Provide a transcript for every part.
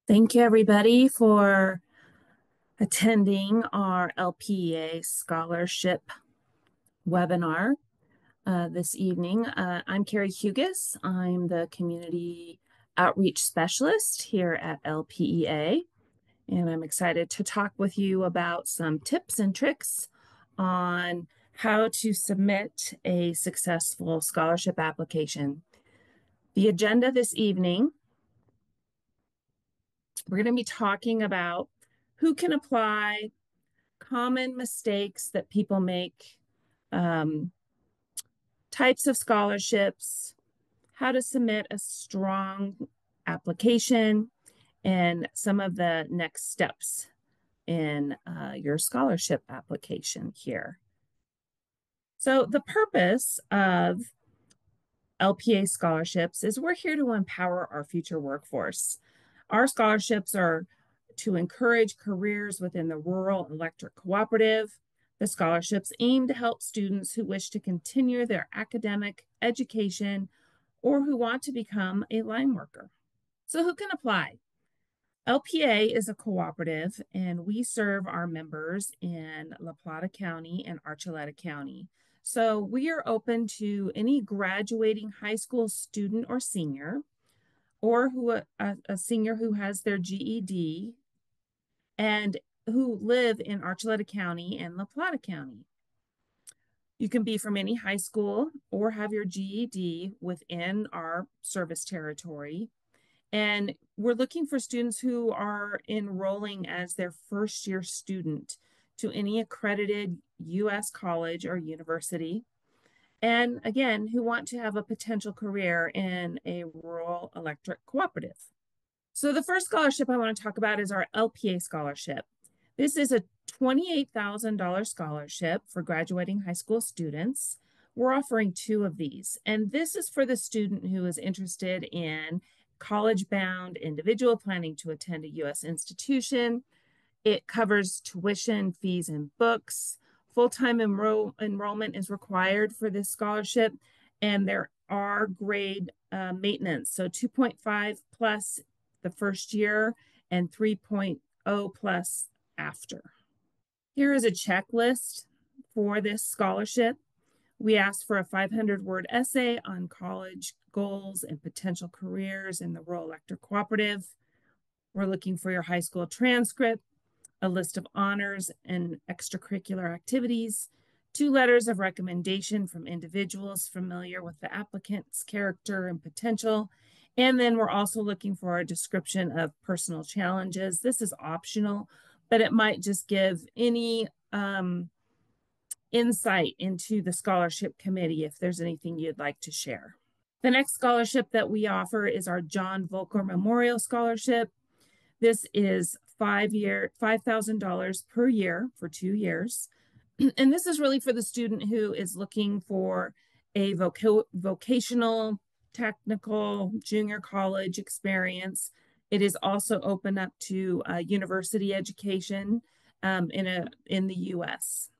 Thank you, everybody, for attending our LPEA scholarship webinar this evening. I'm Carrie Hughes. I'm the Community Outreach Specialist here at LPEA, and I'm excited to talk with you about some tips and tricks on how to submit a successful scholarship application. The agenda this evening, we're going to be talking about who can apply, common mistakes that people make, um, types of scholarships, how to submit a strong application, and some of the next steps in your scholarship application here. So, the purpose of LPA scholarships is we're here to empower our future workforce. Our scholarships are to encourage careers within the rural electric cooperative. The scholarships aim to help students who wish to continue their academic education or who want to become a line worker. So, who can apply? LPA is a cooperative, and we serve our members in La Plata County and Archuleta County. So we are open to any graduating high school student or senior, or a senior who has their GED and who live in Archuleta County and La Plata County. You can be from any high school or have your GED within our service territory. And we're looking for students who are enrolling as their first year student to any accredited U.S. college or university. And again, who want to have a potential career in a rural electric cooperative. So the first scholarship I want to talk about is our LPA scholarship. This is a $28,000 scholarship for graduating high school students. We're offering two of these, and this is for the student who is interested in college-bound individual planning to attend a U.S. institution. It covers tuition, fees, and books. Full-time enrollment is required for this scholarship, and there are grade maintenance. So 2.5 plus the first year and 3.0 plus after. Here is a checklist for this scholarship. We asked for a 500-word essay on college goals and potential careers in the rural electric cooperative. We're looking for your high school transcript, a list of honors and extracurricular activities, 2 letters of recommendation from individuals familiar with the applicant's character and potential. And then we're also looking for a description of personal challenges. This is optional, but it might just give any insight into the scholarship committee if there's anything you'd like to share. The next scholarship that we offer is our John Volker Memorial Scholarship. This is $5,000 per year for 2 years. And this is really for the student who is looking for a vocational, technical, junior college experience. It is also open up to university education in the U.S.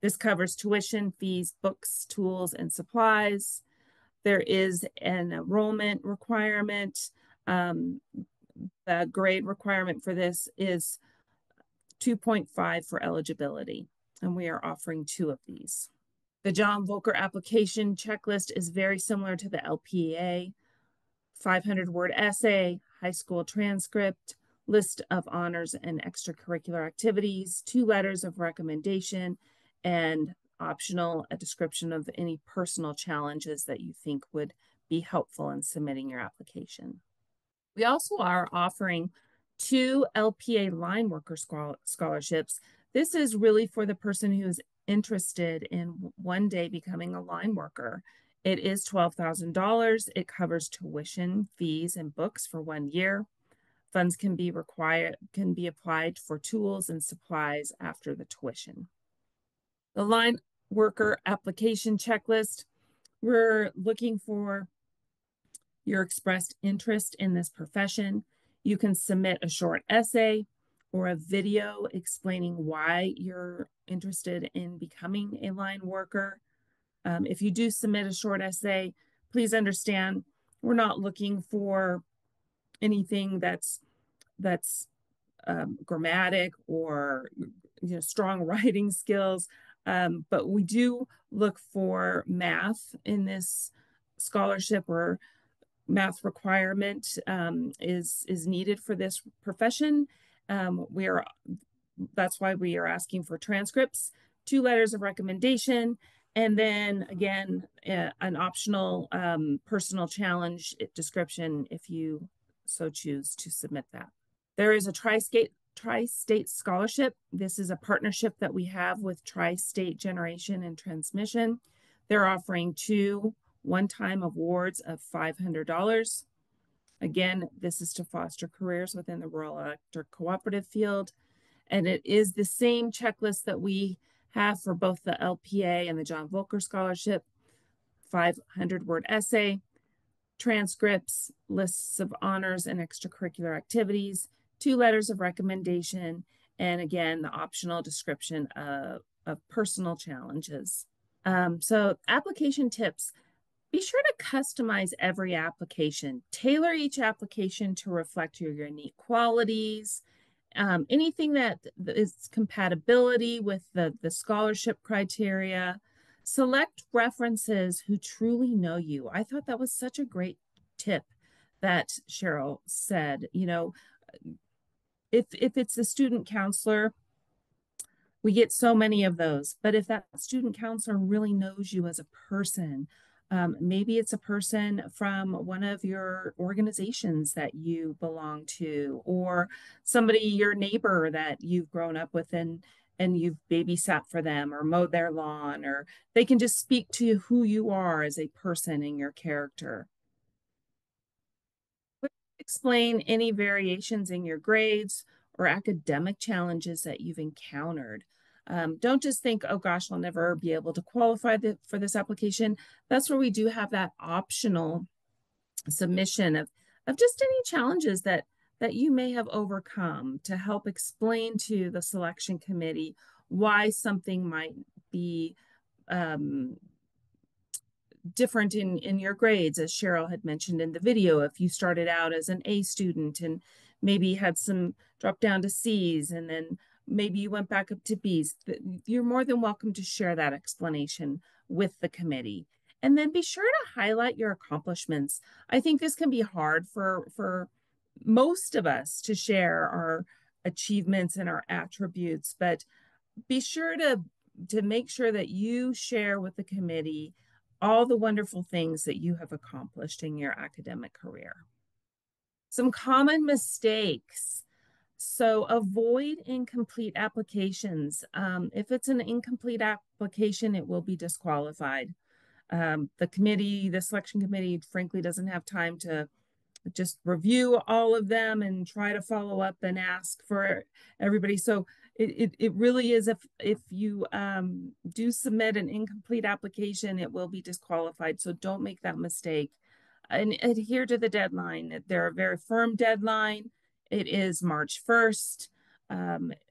This covers tuition, fees, books, tools, and supplies. There is an enrollment requirement. The grade requirement for this is 2.5 for eligibility, and we are offering 2 of these. The John Volker application checklist is very similar to the LPEA. 500-word essay, high school transcript, list of honors and extracurricular activities, 2 letters of recommendation, and optional, a description of any personal challenges that you think would be helpful in submitting your application. We also are offering 2 LPA line worker scholarships. This is really for the person who is interested in one day becoming a line worker. It is $12,000. It covers tuition, fees, and books for 1 year. Funds can be applied for tools and supplies after the tuition. The line worker application checklist, we're looking for your expressed interest in this profession. You can submit a short essay or a video explaining why you're interested in becoming a line worker. If you do submit a short essay, please understand we're not looking for anything that's that's grammatic or strong writing skills. But we do look for math in this scholarship, or math requirement is needed for this profession. We are That's why we are asking for transcripts, 2 letters of recommendation, and then again an optional personal challenge description if you so choose to submit that. There is a tri-state scholarship. This is a partnership that we have with Tri-State Generation and Transmission. They're offering 2 one-time awards of $500. Again, this is to foster careers within the rural electric cooperative field. And it is the same checklist that we have for both the LPA and the John Volker Scholarship: 500-word essay, transcripts, lists of honors and extracurricular activities, 2 letters of recommendation, and again, the optional description of personal challenges. So application tips. Be sure to customize every application. Tailor each application to reflect your unique qualities. Anything that is compatibility with the scholarship criteria. Select references who truly know you. I thought that was such a great tip that Cheryl said. If it's the student counselor, we get so many of those. But if that student counselor really knows you as a person, maybe it's a person from one of your organizations that you belong to, or somebody, your neighbor that you've grown up with and you've babysat for them or mowed their lawn, or they can just speak to who you are as a person and your character. Explain any variations in your grades or academic challenges that you've encountered. Don't just think, oh gosh, I'll never be able to qualify for this application. That's where we do have that optional submission of just any challenges that you may have overcome, to help explain to the selection committee why something might be different in your grades, as Cheryl had mentioned in the video. If you started out as an A student and maybe had some drop down to C's, and then maybe you went back up to B's, you're more than welcome to share that explanation with the committee. And then be sure to highlight your accomplishments. I think this can be hard for most of us to share our achievements and our attributes, but be sure to make sure that you share with the committee all the wonderful things that you have accomplished in your academic career. Some common mistakes. So avoid incomplete applications. If it's an incomplete application, it will be disqualified. The selection committee, frankly, doesn't have time to just review all of them and try to follow up and ask for everybody. So it really is, if you do submit an incomplete application, it will be disqualified. So don't make that mistake, and adhere to the deadline. They're a very firm deadline. It is March 1st.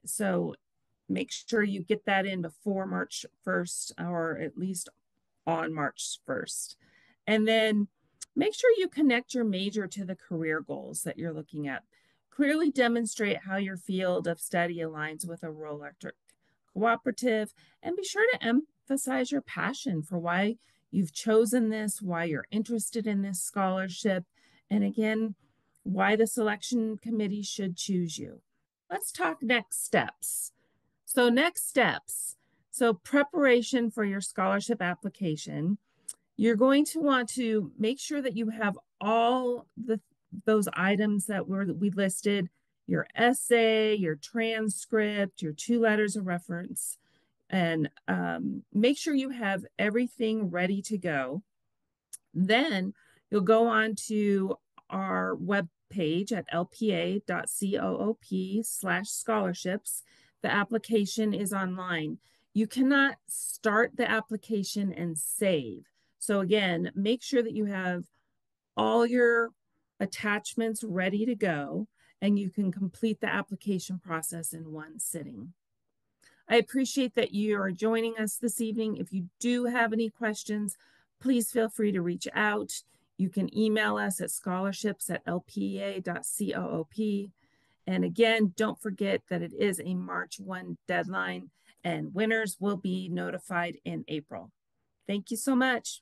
So make sure you get that in before March 1st, or at least on March 1st. And then make sure you connect your major to the career goals that you're looking at. Clearly demonstrate how your field of study aligns with a rural electric cooperative, and be sure to emphasize your passion for why you've chosen this, why you're interested in this scholarship, and again, why the selection committee should choose you. Let's talk next steps. So next steps. So preparation for your scholarship application. You're going to want to make sure that you have all those items that we listed: your essay, your transcript, your 2 letters of reference, and make sure you have everything ready to go. Then you'll go on to our web page at lpa.coop/scholarships. The application is online. You cannot start the application and save. So again, make sure that you have all your attachments ready to go, and you can complete the application process in one sitting. I appreciate that you are joining us this evening. If you do have any questions, please feel free to reach out. You can email us at scholarships@lpea.coop. And again, don't forget that it is a March 1 deadline and winners will be notified in April. Thank you so much.